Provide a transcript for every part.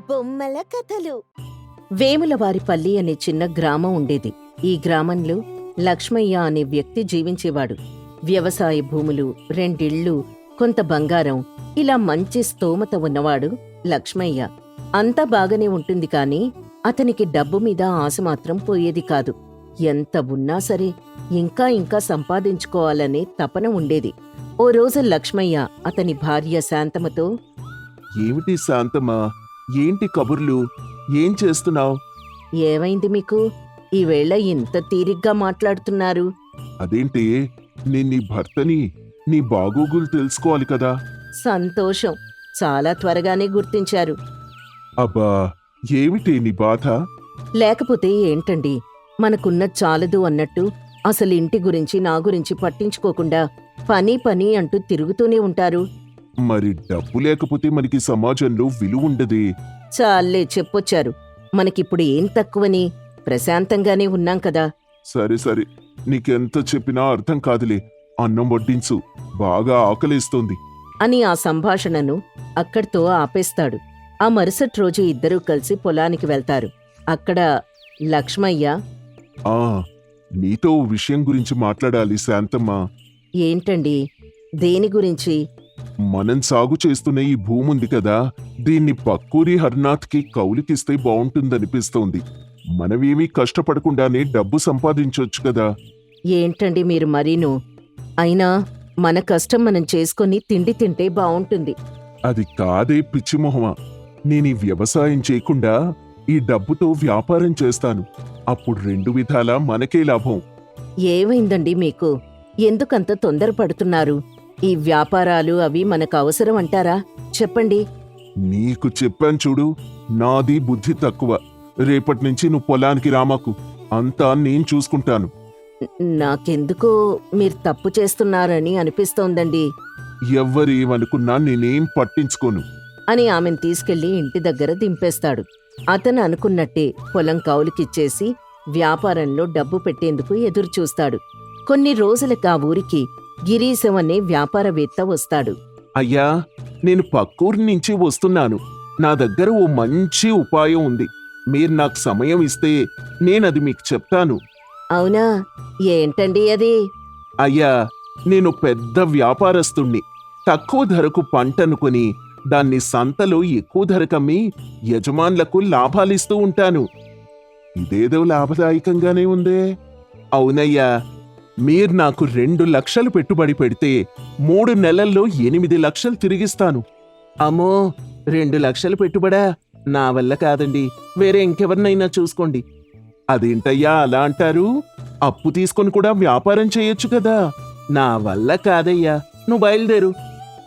బొమ్మల కథలు. వేములవారిపల్లి అనే చిన్న గ్రామం ఉండేది. ఈ గ్రామంలో లక్ష్మయ్య అనే వ్యక్తి జీవించేవాడు. వ్యవసాయ భూములు, 2 ఇళ్ళు, కొంత బంగారం, ఇలా మంచి స్తోమత ఉన్నవాడు లక్ష్మయ్య. అంతా బాగానే ఉంటుంది కాని అతనికి డబ్బు మీద ఆశ మాత్రం పోయేది కాదు. ఎంత ఉన్నా సరే ఇంకా ఇంకా సంపాదించుకోవాలనే తపన ఉండేది. ఓ రోజు లక్ష్మయ్య అతని భార్య శాంతమ్మతో, ఏమిటి శాంతమ్మా, ఏంటి కబుర్లు, ఏం చేస్తున్నావు? ఏమైంది మీకు? ఈవేళ ఇంత తీరిగ్గా మాట్లాడుతున్నారు? అదేంటి, నేను నీ భర్తని, నీ బాగోగులు తెలుసుకోవాలి కదా. సంతోషం, చాలా త్వరగానే గుర్తించారు. అబ్బా, ఏమిటి నీ బాధ? లేకపోతే ఏంటండి, మనకున్న చాలదు అన్నట్టు అసలు ఇంటి గురించి నా గురించి పట్టించుకోకుండా పని పని అంటూ తిరుగుతూనే ఉంటారు. మరి డబ్బు లేకపోతే మనకి సమాజంలో విలువ ఉండదే. చాలే చెప్పొచ్చారు. మనకిప్పుడు ఏం తక్కువని, ప్రశాంతంగానే ఉన్నాం కదా. సరే సరే, నీకెంత చెప్పినా అర్థం కాదులే. అన్నం వడ్డించు, బాగా ఆకలేస్తోంది అని ఆ సంభాషణను అక్కడితో ఆపేస్తాడు. ఆ మరుసటి రోజు ఇద్దరూ కలిసి పొలానికి వెళ్తారు. అక్కడ లక్ష్మయ్య, ఆ నీతో ఓ విషయం గురించి మాట్లాడాలి శాంతమ్మా. ఏంటండి, దేని గురించి? మనం సాగు చేస్తున్న ఈ భూమి ఉంది కదా, దీన్ని పక్కూరి హర్నాథ్కి కౌలుకిస్తే బావుంటుందనిపిస్తోంది. మనమేమీ కష్టపడకుండానే డబ్బు సంపాదించొచ్చు కదా. ఏంటండి మీరు మరీను? అయినా మన కష్టం మనం చేసుకొని తిండి తింటే బావుంటుంది. అది కాదే పిచ్చిమొహమా, నేనీ వ్యవసాయం చేయకుండా ఈ డబ్బుతో వ్యాపారం చేస్తాను. అప్పుడు 2 విధాలా మనకే లాభం. ఏమైందండి మీకు? ఎందుకంత తొందరపడుతున్నారు? ఈ వ్యాపారాలు అవి మనకు అవసరం అంటారా? చెప్పండి. నీకు చెప్పాను చూడు, నాది బుద్ధి తక్కువ. రేపటినుంచి నువ్వు పొలానికి రామాకు, అంతా నేను చూసుకుంటాను. నాకెందుకో మీరు తప్పు చేస్తున్నారని అనిపిస్తోందండి ఎవ్వరేమనుకున్నా నేనేం పట్టించుకోను అని ఆమెను తీసుకెళ్లి ఇంటి దగ్గర దింపేస్తాడు. అతను అనుకున్నట్టే పొలం కౌలుకిచ్చేసి వ్యాపారంలో డబ్బు పెట్టేందుకు ఎదురుచూస్తాడు. కొన్ని రోజులకు ఆ ఊరికి గిరీశం అనే వ్యాపారవేత్త వస్తాడు. అయ్యా, నేను పక్కూరి నుంచి వస్తున్నాను. నా దగ్గర ఓ మంచి ఉపాయం ఉంది. మీరు నాకు సమయం ఇస్తే నేనది మీకు చెప్తాను. అవునా? ఏంటండి అది? అయ్యా, నేను పెద్ద వ్యాపారస్తుణ్ణి. తక్కువ ధరకు పంటనుకొని దాన్ని సంతలో ఎక్కువ ధరకమ్మి యజమానులకు లాభాలిస్తూ ఉంటాను. ఇదేదో లాభదాయకంగానే ఉందే. అవునయ్యా, మీరు నాకు 2 లక్షలు పెట్టుబడి పెడితే 3 నెలల్లో 8 లక్షలు తిరిగిస్తాను. అమ్మో, 2 లక్షలు పెట్టుబడా? నా వల్ల కాదండి, వేరే ఇంకెవరినైనా చూసుకోండి. అదేంటయ్యా అలా అంటారు? అప్పు తీసుకొని కూడా వ్యాపారం చేయొచ్చు కదా. నా వల్ల కాదయ్యా, నువ్వు బయలుదేరు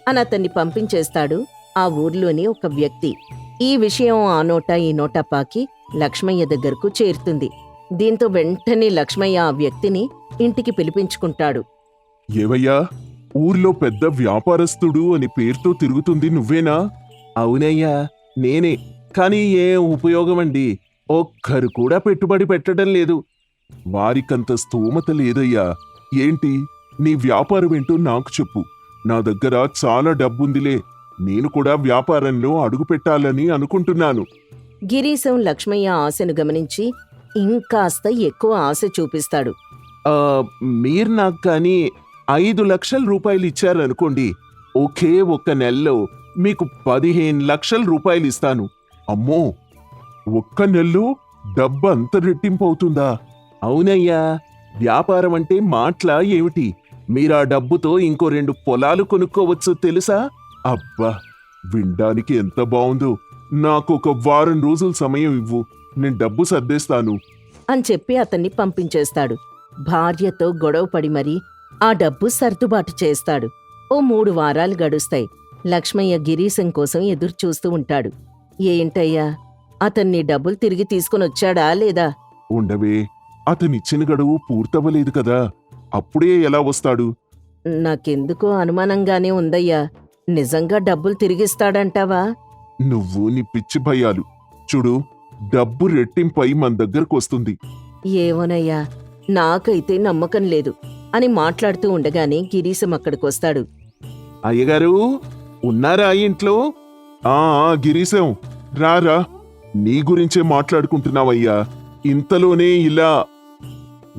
అని అతన్ని పంపించేస్తాడు ఆ ఊర్లోని ఒక వ్యక్తి. ఈ విషయం ఆ నోట ఈ నోట పాకి లక్ష్మయ్య దగ్గరకు చేరుతుంది. దీంతో వెంటనే లక్ష్మయ్య ఆ వ్యక్తిని ఇంటికి పిలిపించుకుంటాడు. ఏవయ్యా, ఊర్లో పెద్ద వ్యాపారస్తుడు అని పేరుతో తిరుగుతుంది నువ్వేనా? అవునయ్యా, నేనే. కానీ ఏం ఉపయోగమండి, ఒక్కరు కూడా పెట్టుబడి పెట్టడం లేదు. వారికంత స్తోమత లేదయ్యా. ఏంటి, నీ వ్యాపారం ఏంటో నాకు చెప్పు. నా దగ్గర చాలా డబ్బుందిలే. నేను కూడా వ్యాపారంలో అడుగు పెట్టాలని అనుకుంటున్నాను. గిరీశం లక్ష్మయ్య ఆశను గమనించి ఇంకాస్త ఎక్కువ ఆశ చూపిస్తాడు. మీరు నాకు కానీ 5 లక్షల రూపాయలు ఇచ్చారనుకోండి, ఒకే ఒక్క నెలలో మీకు 15 లక్షల రూపాయలు ఇస్తాను. అమ్మో, ఒక్క నెలలో డబ్బు అంత రెట్టింపు అవుతుందా? అవునయ్యా, వ్యాపారం అంటే మాటలా ఏమిటి? మీరా డబ్బుతో ఇంకో 2 పొలాలు కొనుక్కోవచ్చు తెలుసా? అబ్బా, వినడానికి ఎంత బావుందో. నాకొక వారం రోజుల సమయం ఇవ్వు, నేను డబ్బు సర్దేస్తాను అని చెప్పి అతన్ని పంపించేస్తాడు. భార్యతో గొడవపడి మరీ ఆ డబ్బు సర్దుబాటు చేస్తాడు. ఓ 3 వారాలు గడుస్తాయి. లక్ష్మయ్య గిరీశం కోసం ఎదురుచూస్తూ ఉంటాడు. ఏంటయ్యా, అతన్ని డబ్బులు తిరిగి తీసుకునొచ్చాడా లేదా? ఉండవే, అతనిచ్చిన గడువు పూర్తవ్వలేదు కదా, అప్పుడే ఎలా వస్తాడు? నాకెందుకో అనుమానంగానే ఉందయ్యా. నిజంగా డబ్బులు తిరిగిస్తాడంటావా? నువ్వు నీ పిచ్చి భయాలు. చూడు, డబ్బు రెట్టింపై మన దగ్గరకు వస్తుంది. ఏమోనయ్యా, నాకైతే నమ్మకం లేదు అని మాట్లాడుతూ ఉండగానే గిరీశం అక్కడికొస్తాడు. అయ్యగారు ఉన్నారా ఇంట్లో? గిరీశం, రారా, నీ గురించే మాట్లాడుకుంటున్నావయ్యా. ఇంతలోనే ఇలా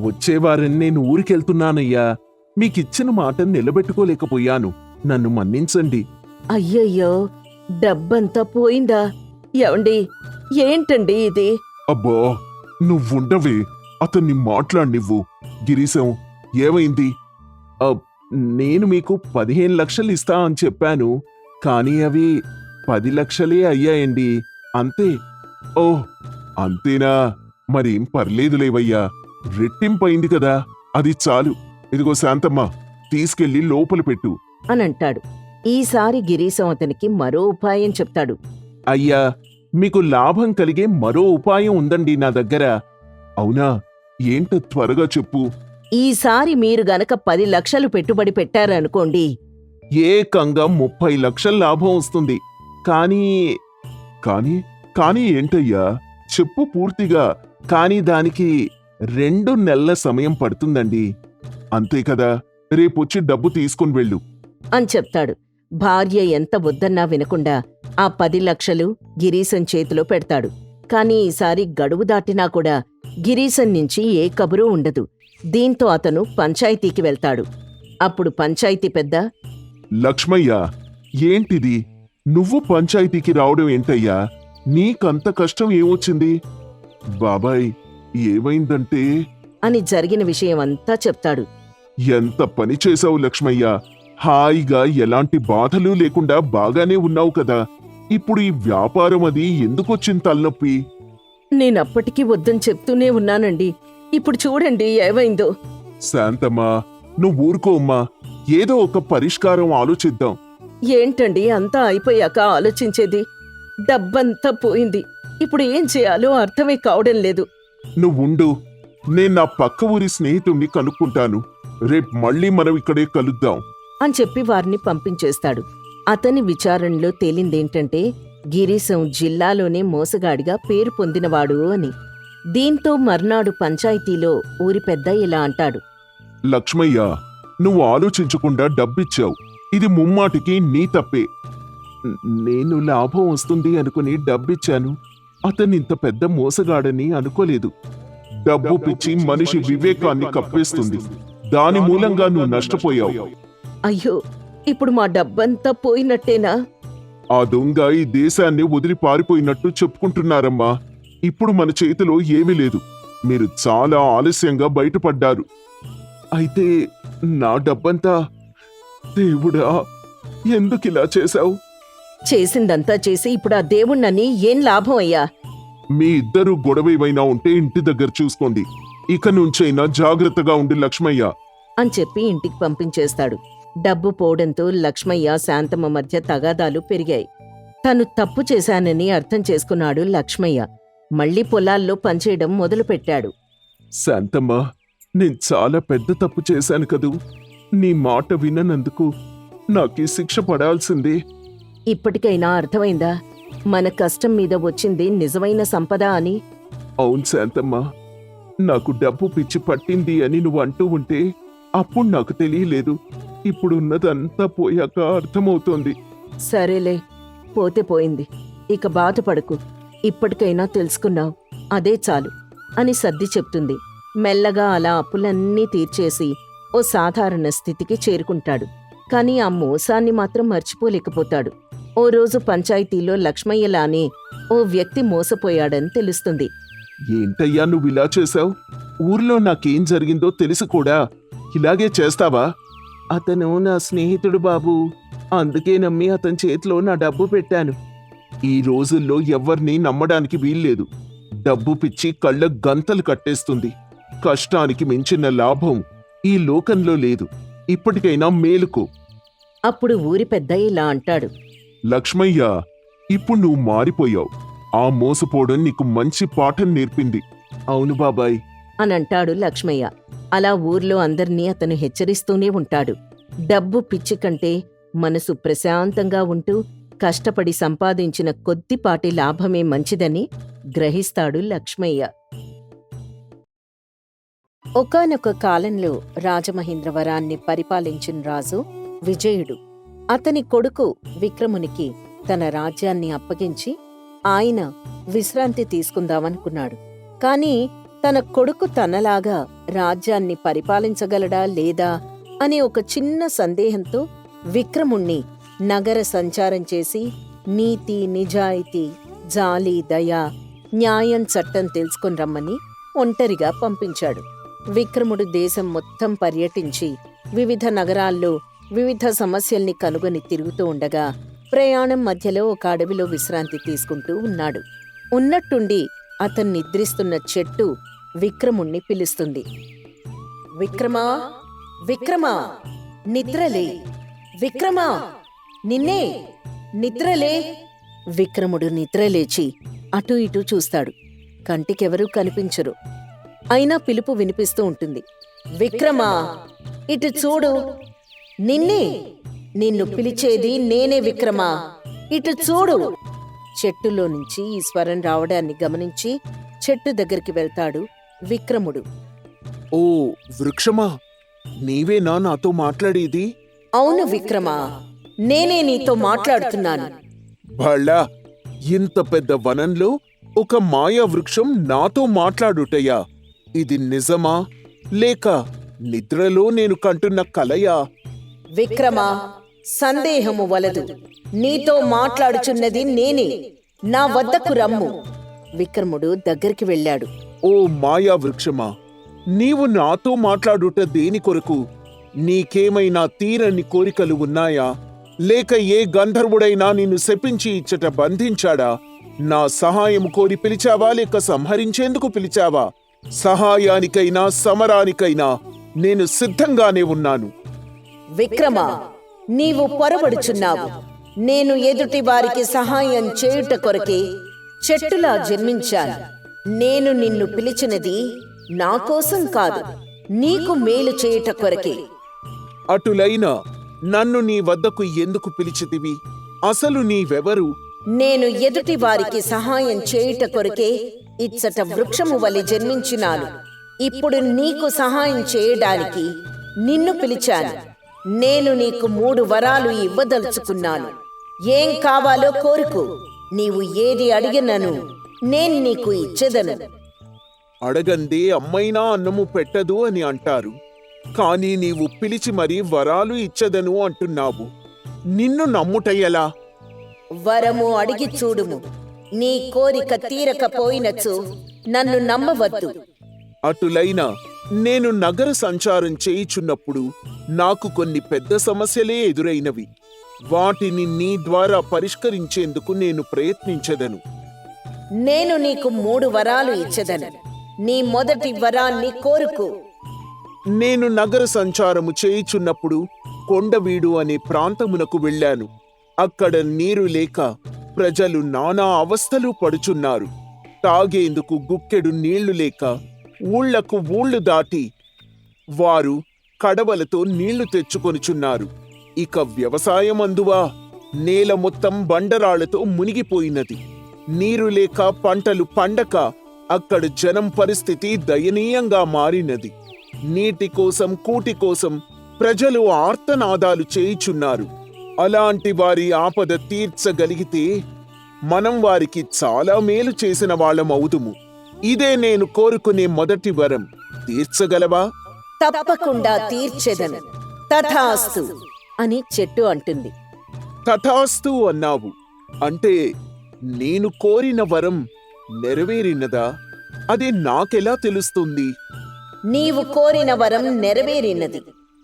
వచ్చేవారని నేను ఊరికెళ్తున్నానయ్యా. మీకిచ్చిన మాట నిలబెట్టుకోలేకపోయాను. నన్ను మన్నించండి. అయ్యయ్యో, డబ్బంతా పోయిందా? ఏవండి, ఏంటండి ఇది? అబ్బా, నువ్వుండవే, అతన్ని మాట్లాడినివ్వు. గిరీశం, ఏమైంది? నేను మీకు 15 లక్షలు ఇస్తా అని చెప్పాను, కానీ అవి 10 లక్షలే అయ్యాయండి. అంతే. ఓహ్, అంతేనా? మరేం పర్లేదులేవయ్యా, రెట్టింపయింది కదా, అది చాలు. ఇదిగో శాంతమ్మ, తీసుకెళ్లి లోపల పెట్టు అనంటాడు. ఈసారి గిరీశం అతనికి మరో ఉపాయం చెప్తాడు. అయ్యా, మీకు లాభం కలిగే మరో ఉపాయం ఉందండి నా దగ్గర. అవునా? ఏంటో త్వరగా చెప్పు. ఈసారి మీరు గనక 10 లక్షలు పెట్టుబడి పెట్టారనుకోండి, ఏకంగా 30 లక్షల లాభం వస్తుంది. కానీ కానీ కానీ ఏంటయ్యా, చెప్పు పూర్తిగా. కానీ దానికి 2 నెలల సమయం పడుతుందండి. అంతే కదా, రేపొచ్చి డబ్బు తీసుకుని వెళ్ళు అని చెప్తాడు. భార్య ఎంత వద్దన్నా వినకుండా ఆ 10 లక్షలు గిరీశం చేతిలో పెడతాడు. కాని ఈసారి గడువు దాటినా కూడా గిరీశం నుంచి ఏ కబురూ ఉండదు. దీంతో అతను పంచాయతీకి వెళ్తాడు. అప్పుడు పంచాయతీ పెద్ద, లక్ష్మయ్య, ఏంటిది? నువ్వు పంచాయతీకి రావడం ఏంటయ్యా? నీకంత కష్టం ఏమొచ్చింది? బాబాయ్, ఏమైందంటే అని జరిగిన విషయమంతా చెప్తాడు. ఎంత పని చేశావు లక్ష్మయ్య. హాయిగా ఎలాంటి బాధలు లేకుండా బాగానే ఉన్నావు కదా. ఇప్పుడు ఈ వ్యాపారం అది ఎందుకొచ్చింది తలనొప్పి? నేనప్పటికీ వద్దని చెప్తూనే ఉన్నానండి. ఇప్పుడు చూడండి ఏమైందో. శాంతమ్మా, నువ్వు ఊరుకోమ్మా. ఏదో ఒక పరిష్కారం ఆలోచిద్దాం. ఏంటండి అంతా అయిపోయాక ఆలోచించేది? డబ్బంతా పోయింది. ఇప్పుడు ఏం చేయాలో అర్థమే కావడం లేదు. నువ్వుండు, నేను నా పక్క ఊరి స్నేహితుణ్ణి కనుక్కుంటాను. రేపు మళ్ళీ మనం ఇక్కడే కలుద్దాం అని చెప్పి వారిని పంపించేస్తాడు. అతని విచారణలో తేలిందేంటంటే గిరీశం జిల్లాలోనే మోసగాడిగా పేరు పొందినవాడు అని. దీంతో మర్నాడు పంచాయతీలో ఊరి పెద్ద ఇలా అంటాడు. లక్ష్మయ్య, నువ్వు ఆలోచించకుండా డబ్బిచ్చావు. ఇది ముమ్మాటికి నీ తప్పే. నేను లాభం వస్తుంది అనుకుని డబ్బిచ్చాను. అతనింత పెద్ద మోసగాడని అనుకోలేదు. డబ్బు పిచ్చి మనిషి వివేకాన్ని కప్పేస్తుంది. దాని మూలంగా నువ్వు నష్టపోయావు. అయ్యో, ఇప్పుడు మా డబ్బంతా పోయినట్టేనా? ఆ దొంగ ఈ దేశాన్ని వదిలి పారిపోయినట్టు చెప్పుకుంటున్నారమ్మా. ఇప్పుడు మన చేతిలో ఏమీ లేదు. మీరు చాలా ఆలస్యంగా బయటపడ్డారు. అయితే నా డబ్బంతా? దేవుడా, ఎందుకిలా చేశావు? చేసిందంతా చేసి ఇప్పుడు ఆ దేవుణ్ణని ఏం లాభం అయ్యా? మీ ఇద్దరు గొడవేమైనా ఉంటే ఇంటి దగ్గర చూసుకోండి. ఇక నుంచైనా జాగ్రత్తగా ఉండి లక్ష్మయ్య అని చెప్పి ఇంటికి పంపించేస్తాడు. డబ్బు పోవడంతో లక్ష్మయ్య శాంతమ్మ మధ్య తగాదాలు పెరిగాయి. తను తప్పు చేశానని అర్థం చేసుకున్నాడు లక్ష్మయ్య. మళ్లీ పొలాల్లో పనిచేయడం మొదలుపెట్టాడు. శాంతమ్మ, నేను చాలా పెద్ద తప్పు చేశాను కదూ. నీ మాట విననందుకు నాకీ శిక్ష పడాల్సిందే. ఇప్పటికైనా అర్థమైందా మన కష్టం మీద వచ్చింది నిజమైన సంపద అని? అవును శాంతమ్మ, నాకు డబ్బు పిచ్చి పట్టింది అని నువ్వు అంటూ ఉంటే అప్పుడు నాకు తెలియలేదు. ఇప్పుడున్నదంతా పోయాక అర్థమవుతోంది. సరేలే, పోతే పోయింది. ఇక బాధపడకు. ఇప్పటికైనా తెలుసుకున్నావు, అదే చాలు అని సర్ది చెప్తుంది. మెల్లగా అలా అప్పులన్నీ తీర్చేసి ఓ సాధారణ స్థితికి చేరుకుంటాడు. కాని ఆ మోసాన్ని మాత్రం మర్చిపోలేకపోతాడు. ఓ రోజు పంచాయతీలో లక్ష్మయ్యలానే ఓ వ్యక్తి మోసపోయాడని తెలుస్తుంది. ఏంటయ్యా నువ్విలా చేశావు? ఊర్లో నాకేం జరిగిందో తెలిసి కూడా ఇలాగే చేస్తావా? అతను నా స్నేహితుడు బాబూ, అందుకే నమ్మి అతని చేతిలో నా డబ్బు పెట్టాను. ఈ రోజుల్లో ఎవ్వరినీ నమ్మడానికి వీల్లేదు. డబ్బు పిచ్చి కళ్ళ గంతలు కట్టేస్తుంది. కష్టానికి మించిన లాభం ఈ లోకంలో లేదు. ఇప్పటికైనా మేలుకో. అప్పుడు ఊరి పెద్ద ఇలా అంటాడు. లక్ష్మయ్య, ఇప్పుడు నువ్వు మారిపోయావు. ఆ మోసపోవడం నీకు మంచి పాఠం నేర్పింది. అవును బాబాయ్ అనంటాడు లక్ష్మయ్య. అలా ఊర్లో అందర్నీ అతను హెచ్చరిస్తూనే ఉంటాడు. డబ్బు పిచ్చి కంటే మనసు ప్రశాంతంగా ఉంటూ కష్టపడి సంపాదించిన కొద్దిపాటి లాభమే మంచిదని గ్రహిస్తాడు లక్ష్మయ్య. ఒకానొక కాలంలో రాజమహేంద్రవరాన్ని పరిపాలించిన రాజు విజయుడు. అతని కొడుకు విక్రమునికి తన రాజ్యాన్ని అప్పగించి ఆయన విశ్రాంతి తీసుకుందామనుకున్నాడు. కాని తన కొడుకు తనలాగా రాజ్యాన్ని పరిపాలించగలడా లేదా అనే ఒక చిన్న సందేహంతో విక్రముణ్ణి నగర సంచారం చేసి నీతి, నిజాయితీ, జాలి, దయ, న్యాయం, చట్టం తెలుసుకుని రమ్మని ఒంటరిగా పంపించాడు. విక్రముడు దేశం మొత్తం పర్యటించి వివిధ నగరాల్లో వివిధ సమస్యల్ని కనుగొని తిరుగుతూ ఉండగా ప్రయాణం మధ్యలో ఒక అడవిలో విశ్రాంతి తీసుకుంటూ ఉన్నాడు. ఉన్నట్టుండి అతను నిద్రిస్తున్న చెట్టు విక్రముణ్ణి పిలుస్తుంది. విక్రమా, విక్రమా, నిద్రలే! విక్రమా, నిన్నే! నిద్రలే! విక్రముడు నిద్రలేచి అటూ ఇటూ చూస్తాడు. కంటికెవరూ కనిపించరు. అయినా పిలుపు వినిపిస్తూ ఉంటుంది. విక్రమా, ఇటు చూడు! నిన్నే! నిన్ను పిలిచేది నేనే విక్రమా! ఇటు చూడు! చెట్టులో నుంచి ఈ స్వరం రావడాన్ని గమనించి చెట్టు దగ్గరికి వెళ్తాడు విక్రముడు. ఓ వృక్షమా, నీవేనా నాతో మాట్లాడేది? అవును విక్రమా, నేనే నీతో మాట్లాడుతున్నాను. భళ్ళా, ఇంత పెద్ద వనంలో ఒక మాయా వృక్షం నాతో మాట్లాడుటయా? ఇది నిజమా లేక నిద్రలో నేను కంటున్న కలయా? విక్రమా, సందేహము వలదు. నీతో మాట్లాడుచున్నది నేనే. నా వద్దకు రమ్ము. విక్రముడు దగ్గరికి వెళ్ళాడు. ఓ మాయా వృక్షమా, నీవు నాతో మాట్లాడుట దేని కొరకు? నీకేమైనా తీరని కోరికలు ఉన్నాయా? లేక ఏ గంధర్వుడైనా నిన్ను శపించి ఇచ్చట బంధించాడా? నా సహాయం కోరి పిలిచావా లేక సంహరించేందుకు పిలిచావా? సహాయానికైనా సమరానికైనా నేను సిద్ధంగానే ఉన్నాను. విక్రమా, నీవు పొరబడుచున్నావు. నేను ఎదుటి వారికి సహాయం చేయుట కొరకే చెట్టులా జన్మించాను. నేను నిన్ను పిలిచినది నా కోసం కాదు, నీకు మేలు చేయుట కొరకే. అటులైనా నన్ను నీ వద్దకు ఎందుకు పిలిచితివి? అసలు నీవెవరు? నేను ఎదుటి వారికి సహాయం చేయుట కొరకే ఇచ్చట వృక్షము వలె జన్మించినాను. ఇప్పుడు నీకు సహాయం చేయడానికి నిన్ను పిలిచాను. నేను నీకు 3 వరాలు ఇవ్వదలుచుకున్నాను. ఏం కావాలో కోరుకు. నీవు ఏది అడిగినను నేను నీకు ఇచ్చెదను. అడగందే అమ్మైనా అన్నము పెట్టదు అని అంటారు. కాని నీవు పిలిచి మరీ వరాలు ఇచ్చదను అంటున్నావు. నిన్ను నమ్ముటయ్యలా? వరము అడిగి చూడుము. నీ కోరిక తీరకపోయినచో నన్ను నమ్మవద్దు. అటులైనా నేను నగర సంచారం చేయుచున్నప్పుడు నాకు కొన్ని పెద్ద సమస్యలే ఎదురైనవి. వాటిని నీ ద్వారా పరిష్కరించేందుకు నేను ప్రయత్నించెదను. నేను నీకు 3 వరాలు ఇచ్చెదను. నీ మొదటి వరాన్ని కోరుకు. నేను నగర సంచారము చేయుచున్నప్పుడు కొండవీడు అనే ప్రాంతమునకు వెళ్ళాను. అక్కడ నీరు లేక ప్రజలు నానా అవస్థలు పడుచున్నారు. తాగేందుకు గుక్కెడు నీళ్లు లేక ఊళ్లకు ఊళ్లు దాటి వారు కడవలతో నీళ్లు తెచ్చుకొనుచున్నారు. ఇక వ్యవసాయమందువా నేల మొత్తం బండరాళ్లతో మునిగిపోయినది. నీరు లేక పంటలు పండక అక్కడ జనం పరిస్థితి దయనీయంగా మారినది. నీటి కోసం, కూటి కోసం ప్రజలు ఆర్తనాదాలు చేయుచున్నారు. అలాంటి వారి ఆపద తీర్చగలిగితే మనం వారికి చాలా మేలు చేసిన వాళ్ళమవుదుము. ఇదే నేను కోరుకునే మొదటి వరం. తీర్చగలవా? తప్పకుండా తీర్చెదను. తథాస్తు అని చెట్టు అంటుంది. తథాస్తు అన్నావు అంటే నేను కోరిన వరం నెరవేరినదా? అది నాకెలా తెలుస్తుంది? నీవు కోరిన వరం నెరవేరినది.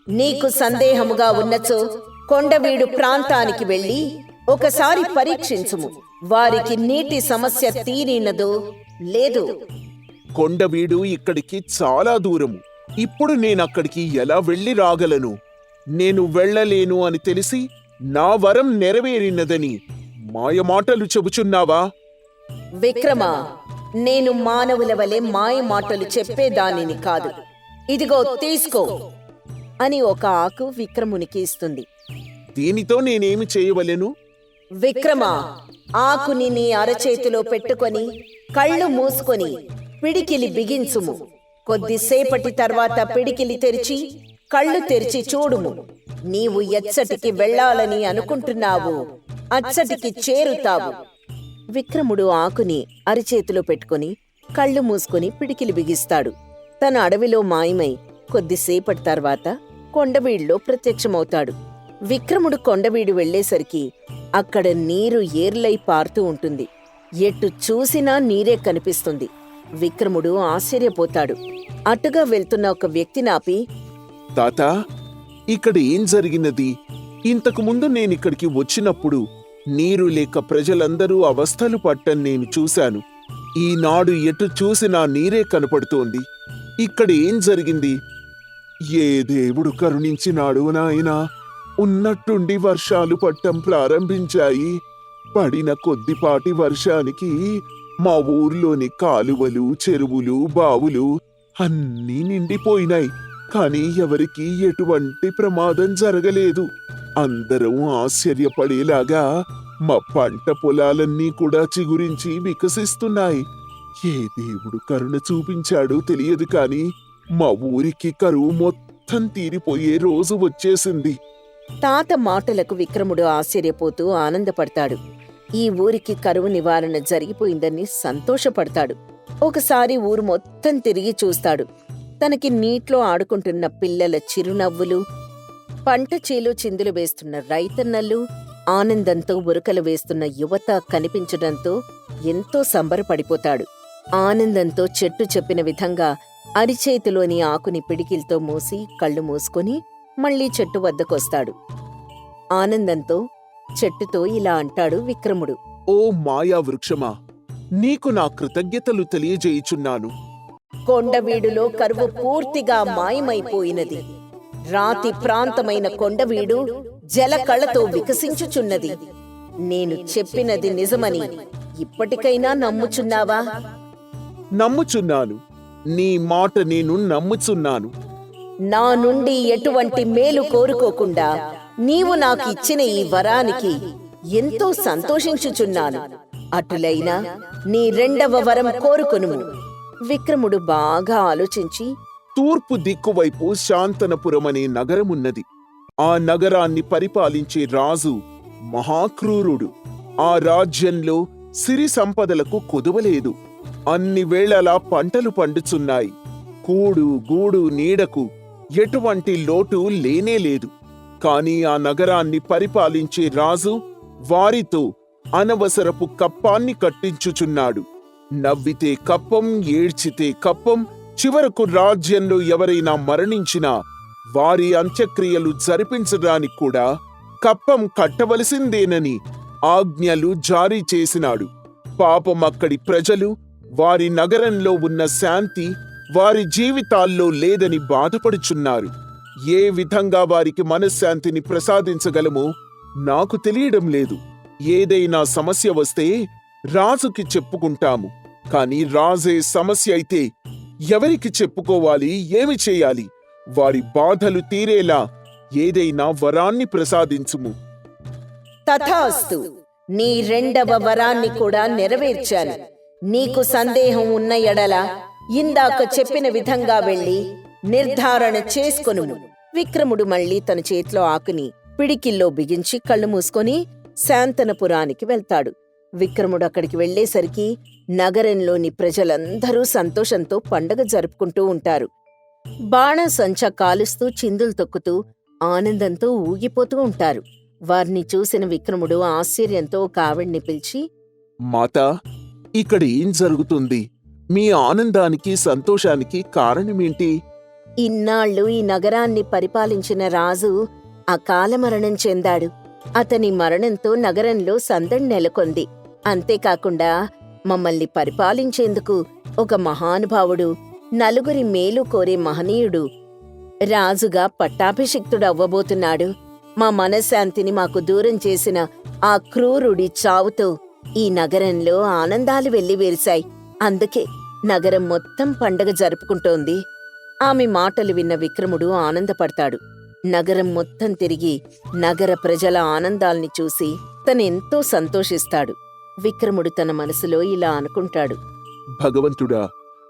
నీకు సందేహముగా ఉన్నచో కొండవీడు ప్రాంతానికి వెళ్ళి ఒకసారి పరీక్షించుము. వారికి నీటి సమస్య తీరినదో లేదో. కొండవీడు ఇక్కడికి చాలా దూరము. ఇప్పుడు నేనక్కడికి ఎలా వెళ్ళి రాగలను? నేను వెళ్ళలేను అని తెలిసి నా వరం నెరవేరినదని మాయమాటలు చెబుచున్నావా? విక్రమా, నేను మానవుల వలె మాయ మాటలు చెప్పేదానిని కాదు. ఇదిగో తీసుకో అని ఒక ఆకు విక్రమునికి ఇస్తుంది. దీనితో నేనేమి చేయవలెను? విక్రమా, ఆకుని నీ అరచేతిలో పెట్టుకొని కళ్ళు మూసుకొని పిడికిలి బిగించుము. కొద్దిసేపటి తర్వాత పిడికిలి తెరిచి కళ్ళు తెరిచి చూడుము. నీవు ఎచ్చటికి వెళ్ళాలని అనుకుంటున్నావు అచ్చటికి చేరుతావు. విక్రముడు ఆకుని అరిచేతిలో పెట్టుకుని కళ్ళు మూసుకుని పిడికిలి బిగిస్తాడు. తన అడవిలో మాయమై కొద్దిసేపటి తర్వాత కొండవీడులో ప్రత్యక్షమవుతాడు. విక్రముడు కొండవీడు వెళ్లేసరికి అక్కడ నీరు ఏర్లై పారుతూ ఉంటుంది. ఎటు చూసినా నీరే కనిపిస్తుంది. విక్రముడు ఆశ్చర్యపోతాడు. అటుగా వెళ్తున్న ఒక వ్యక్తిని ఆపి, తాత, ఇక్కడ ఏం జరిగినది? ఇంతకు ముందు నేనిక్కడికి వచ్చినప్పుడు నీరు లేక ప్రజలందరూ అవస్థలు పట్టని నేను చూశాను. ఈనాడు ఎటు చూసినా నీరే కనపడుతోంది. ఇక్కడ ఏం జరిగింది? ఏ దేవుడు కరుణించినాడు నాయనా? ఉన్నట్టుండి వర్షాలు పట్టం ప్రారంభించాయి. పడిన కొద్దిపాటి వర్షానికి మా ఊర్లోని కాలువలు, చెరువులు, బావులు అన్నీ నిండిపోయినాయి. కాని ఎవరికీ ఎటువంటి ప్రమాదం జరగలేదు. అందరం ఆశ్చర్యపడేలాగా మా పంట పొలాలన్నీ కూడా చిగురించి వికసిస్తున్నాయి. ఏ దేవుడు కరుణ చూపించాడో తెలియదు కాని మా ఊరికి కరువు మొత్తం తీరిపోయే రోజు వచ్చేసింది. తాత మాటలకు విక్రముడు ఆశ్చర్యపోతూ ఆనందపడతాడు. ఈ ఊరికి కరువు నివారణ జరిగిపోయిందని సంతోషపడతాడు. ఒకసారి ఊరు మొత్తం తిరిగి చూస్తాడు. తనకి నీట్లో ఆడుకుంటున్న పిల్లల చిరునవ్వులు, పంట చేలో చిందులు వేస్తున్న రైతన్నలు, ఆనందంతో ఉరకలు వేస్తున్న యువత కనిపించడంతో ఎంతో సంబరపడిపోతాడు. ఆనందంతో చెట్టు చెప్పిన విధంగా అరిచేతిలోని ఆకుని పిడికిల్తో మూసి కళ్ళు మూసుకొని మళ్లీ చెట్టు వద్దకొస్తాడు. ఆనందంతో చెట్టుతో ఇలా అంటాడు విక్రముడు, ఓ మాయా వృక్షమా, నీకు నా కృతజ్ఞతలు తెలియజేయుచున్నాను. కొండవీడులో కరువు పూర్తిగా మాయమైపోయినది. రాతి ప్రాంతమైన కొండవీడు జలకళతో వికసించుచున్నది. నేను చెప్పినది నిజమని ఇప్పటికైనా నమ్ముచున్నావా? నమ్ముచున్నాను. నీ మాట నేను నమ్ముచున్నాను. నా నుండి ఎటువంటి మేలు కోరుకోకుండా నీవు నాకు ఇచ్చిన ఈ వరానికి ఎంతో సంతోషించుచున్నాను. అటులైనా నీ రెండవ వరం కోరుకొనుము. విక్రముడు బాగా ఆలోచించి, తూర్పు దిక్కువైపు శాంతనపురమనే నగరమున్నది. ఆ నగరాన్ని పరిపాలించే రాజు మహాక్రూరుడు. ఆ రాజ్యంలో సిరి సంపదలకు కొదువలేదు. అన్ని వేళలా పంటలు పండుచున్నాయి. కూడు గూడు నీడకు ఎటువంటి లోటు లేనేలేదు. కాని ఆ నగరాన్ని పరిపాలించే రాజు వారితో అనవసరపు కప్పాన్ని కట్టించుచున్నాడు. నవ్వితే కప్పం, ఏడ్చితే కప్పం. చివరకు రాజ్యంలో ఎవరైనా మరణించినా వారి అంత్యక్రియలు జరిపించడానికి కూడా కప్పం కట్టవలసిందేనని ఆజ్ఞలు జారీ చేసినాడు. పాపం అక్కడి ప్రజలు, వారి నగరంలో ఉన్న శాంతి వారి జీవితాల్లో లేదని బాధపడుచున్నారు. ఏ విధంగా వారికి మనశ్శాంతిని ప్రసాదించగలమో నాకు తెలియడం లేదు. ఏదైనా సమస్య వస్తే రాజుకి చెప్పుకుంటాము. కాని రాజే సమస్య అయితే ఎవరికి చెప్పుకోవాలి? ఏమి చేయాలి? వారి బాధలు తీరేలా ఏదైనా వరాన్ని ప్రసాదించుము. తథాస్తు. నీ రెండవ వరాన్ని కూడా నెరవేర్చాను. నీకు సందేహం ఉన్న ఎడల ఇందాక చెప్పిన విధంగా వెళ్లి నిర్ధారణ చేసుకొనుము. విక్రముడు మళ్లీ తన చేతిలో ఆకుని పిడికిల్లో బిగించి కళ్ళు మూసుకొని శాంతనపురానికి వెళ్తాడు. విక్రముడు అక్కడికి వెళ్లేసరికి నగరంలోని ప్రజలందరూ సంతోషంతో పండగ జరుపుకుంటూ ఉంటారు. బాణసంచ కాలుస్తూ చిందులు తొక్కుతూ ఆనందంతో ఊగిపోతూ ఉంటారు. వారిని చూసిన విక్రముడు ఆశ్చర్యంతో ఒక ఆవిడ్ని పిలిచి, మాతా, ఇక్కడ ఏం జరుగుతుంది? మీ ఆనందానికి సంతోషానికి కారణమేంటి? ఇన్నాళ్లు ఈ నగరాన్ని పరిపాలించిన రాజు అకాల మరణం చెందాడు. అతని మరణంతో నగరంలో సందడి నెలకొంది. అంతేకాకుండా మమ్మల్ని పరిపాలించేందుకు ఒక మహానుభావుడు, నలుగురి మేలు కోరే మహనీయుడు రాజుగా పట్టాభిషిక్తుడవ్వబోతున్నాడు. మా మనశ్శాంతిని మాకు దూరం చేసిన ఆ క్రూరుడి చావుతో ఈ నగరంలో ఆనందాలు వెల్లివేరిశాయి. అందుకే నగరం మొత్తం పండగ జరుపుకుంటోంది. ఆమె మాటలు విన్న విక్రముడు ఆనందపడతాడు. నగరం మొత్తం తిరిగి నగర ప్రజల ఆనందాల్ని చూసి తనెంతో సంతోషిస్తాడు. విక్రముడు తన మనసులో ఇలా అనుకుంటాడు, భగవంతుడా,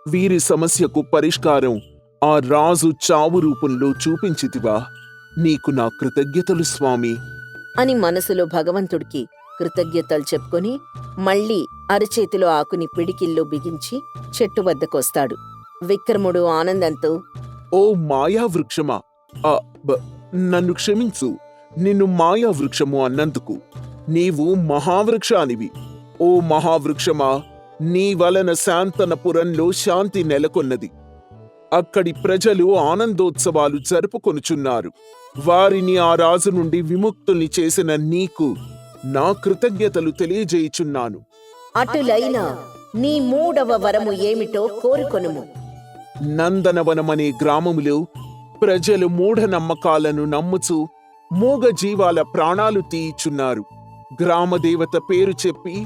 వీరి సమస్యకు పరిష్కారం ఆ రాజు చావు రూపంలో చూపించితివా? నీకు నా కృతజ్ఞతలు స్వామి అని మనసులో భగవంతుడికి కృతజ్ఞతలు చెప్పుకొని మళ్లీ అరచేతిలో ఆకుని పిడికిల్లో బిగించి చెట్టు వద్దకొస్తాడు. విక్రముడు ఆనందంతో, ఓ మాయా వృక్షమా, నన్ను క్షమించు. నిన్ను మాయా వృక్షము అన్నందుకు. నీవు మహావృక్షానివి. ఓ మహావృక్షమా, నీ వలన శాంతనపురంలో శాంతి నెలకొన్నది. అక్కడి ప్రజలు ఆనందోత్సవాలు జరుపుకొనుచున్నారు. వారిని ఆ రాజు నుండి విముక్తుల్ని చేసిన నీకు నా కృతజ్ఞతలు తెలియజేయుచున్నాను. అటులైనా నీ 3వ వరము ఏమిటో కోరుకొనుము. నందనవనమనే గ్రామములో ప్రజలు మూఢనమ్మకాలను నమ్ముచు మూగ జీవాల ప్రాణాలు తీయిచున్నారు. గ్రామదేవత పేరు చెప్పి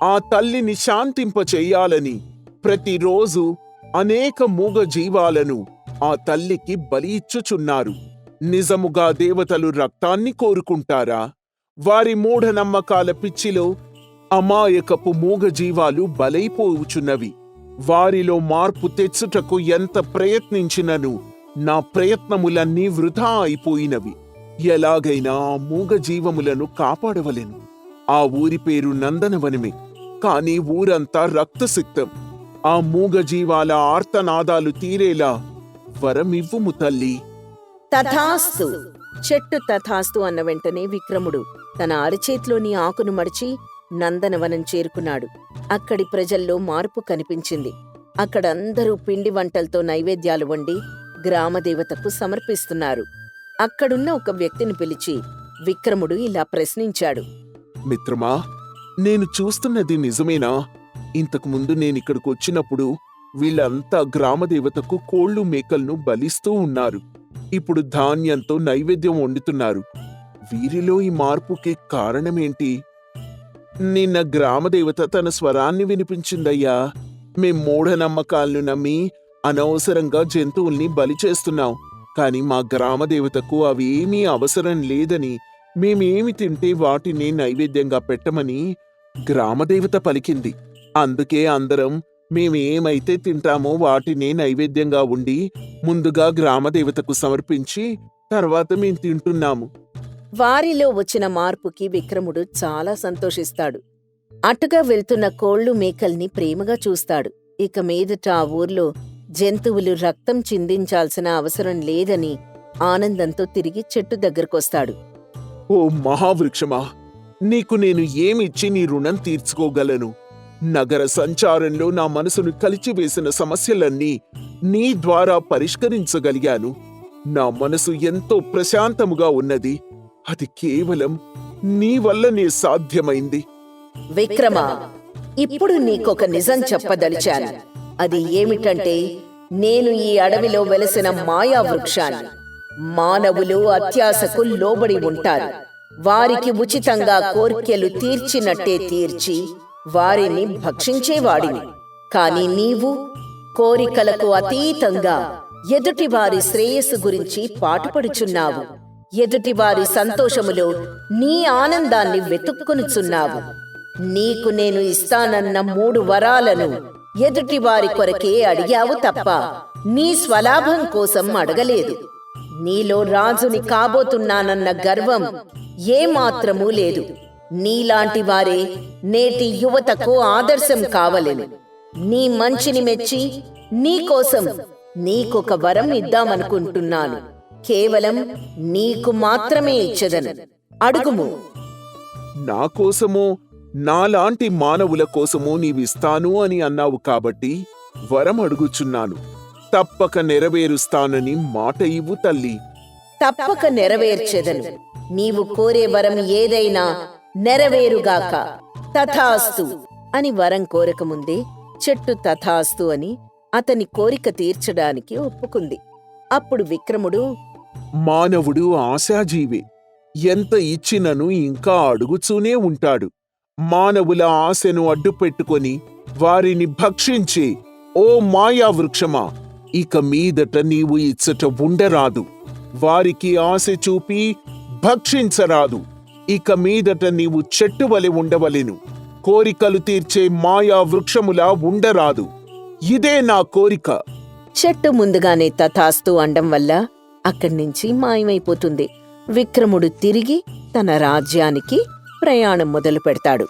ఆ తల్లిని శాంతింపచేయాలని ప్రతిరోజు అనేక మూగ జీవాలను ఆ తల్లికి బలి ఇచ్చుచున్నారు. నిజముగా దేవతలు రక్తాన్ని కోరుకుంటారా? వారి మూఢనమ్మకాల పిచ్చిలో అమాయకపు మూగ జీవాలు బలైపోవుచున్నవి. వారిలో మార్పు తెచ్చుటకు ఎంత ప్రయత్నించినను నా ప్రయత్నములన్నీ వృధా అయిపోయినవి. ఎలాగైనా ఆ మూగ జీవములను కాపాడవలెను. ఆ ఊరి పేరు నందనవనమే, కాని ఊరంతా రక్తసిక్తం. ఆ మూగ జీవాల ఆర్తనాదాలు తీరేలా వరమివ్వుము తల్లి. తథాస్తు. చెట్టు తథాస్తు అన్న వెంటనే విక్రముడు తన అరచేతిలోని ఆకును మడిచి నందనవనం చేరుకున్నాడు. అక్కడి ప్రజల్లో మార్పు కనిపించింది. అక్కడందరూ పిండి వంటలతో నైవేద్యాలు వండి గ్రామదేవతకు సమర్పిస్తున్నారు. అక్కడున్న ఒక వ్యక్తిని పిలిచి విక్రముడు ఇలా ప్రశ్నించాడు. మిత్రమా, నేను చూస్తున్నది నిజమేనా? ఇంతకుముందు నేనిక్కడికి వచ్చినప్పుడు వీళ్ళంతా గ్రామదేవతకు కోళ్లు మేకలను బలిస్తూ ఉన్నారు. ఇప్పుడు ధాన్యంతో నైవేద్యం వండుతున్నారు. వీరిలో ఈ మార్పుకి కారణమేంటి? నిన్న గ్రామదేవత తన స్వరాన్ని వినిపించిందయ్యా. మేం మూఢనమ్మకాలను నమ్మి అనవసరంగా జంతువుల్ని బలి చేస్తున్నాం. కాని మా గ్రామదేవతకు అవేమీ అవసరం లేదని, మేమేమి తింటే వాటిని నైవేద్యంగా పెట్టమని గ్రామదేవత పలికింది. అందుకే అందరం మేమేమైతే తింటామో వాటిని నైవేద్యంగా ఉండి ముందుగా గ్రామదేవతకు సమర్పించి తర్వాత మేం తింటున్నాము. వారిలో వచ్చిన మార్పుకి విక్రముడు చాలా సంతోషిస్తాడు. అటుగా వెళ్తున్న కోళ్లు మేకల్ని ప్రేమగా చూస్తాడు. ఇక మీదట ఆ ఊర్లో జంతువులు రక్తం చిందించాల్సిన అవసరం లేదని ఆనందంతో తిరిగి చెట్టు దగ్గరకొస్తాడు. ఓ మహావృక్షమా, నీకు నేను ఏమిచ్చి నీ రుణం తీర్చుకోగలను? నగర సంచారంలో నా మనసును కలిచివేసిన సమస్యలన్నీ నీ ద్వారా పరిష్కరించగలిగాను. నా మనసు ఎంతో ప్రశాంతముగా ఉన్నది. అది కేవలం నీ వల్లనే సాధ్యమైంది. విక్రమా, ఇప్పుడు నీకొక నిజం చెప్పదలిచాను. అది ఏమిటంటే, నేను ఈ అడవిలో వెలసిన మాయా వృక్షాన్ని. మానవులు అత్యాశకు లోబడి ఉంటారు. వారికి ఉచితంగా కోర్కెలు తీర్చినట్టే తీర్చి వారిని భక్షించేవాడిని. కాని నీవు కోరికలకు అతీతంగా ఎదుటివారి శ్రేయస్సు గురించి పాటుపడుచున్నావు. ఎదుటివారి సంతోషములో నీ ఆనందాన్ని వెతుక్కునుచున్నావు. నీకు నేను ఇస్తానన్న 3 వరాలను ఎదుటివారి కొరకే అడిగావు తప్ప నీ స్వలాభం కోసం అడగలేదు. నీలో రాజుని కాబోతున్నానన్న గర్వం ఏమాత్రమూ లేదు. నీలాంటి వారే నేటి యువతకు ఆదర్శం కావలెను. నీ మంచిని మెచ్చి నీకోసం నీకొక వరం ఇద్దామనుకుంటున్నాను. కేవలం నీకు మాత్రమే ఇచ్చదను. అడుగుము. నా కోసమో నాలాంటి మానవుల కోసమో నీవిస్తాను అని అన్నావు కాబట్టి వరం అడుగుచున్నాను. తప్పక నెరవేరుస్తానని మాట ఇవ్వు తల్లి. తప్పక నెరవేర్చెదను. నీవు కోరే వరం ఏదైనా నెరవేరుగాక. తథాస్తు అని వరం కోరకముందే చెట్టు తథాస్తు అని అతని కోరిక తీర్చడానికి ఒప్పుకుంది. అప్పుడు విక్రముడు, మానవుడు ఆశాజీవే. ఎంత ఇచ్చినను ఇంకా అడుగుచూనే ఉంటాడు. మానవుల ఆశను అడ్డుపెట్టుకొని వారిని భక్షించే ఓ మాయా వృక్షమా, ఇక మీదట నీవు ఇచ్చట ఉండరాదు. వారికి ఆశ చూపి భక్షించరాదు. ఇక మీదట నీవు చెట్టు వలె ఉండవలెను. కోరికలు తీర్చే మాయా వృక్షములా ఉండరాదు. ఇదే నా కోరిక. చెట్టు ముందుగానే తథాస్తు అండం వల్ల అక్కడ్నించి మాయమైపోతుంది. విక్రముడు తిరిగి తన రాజ్యానికి ప్రయాణం మొదలు పెడతాడు.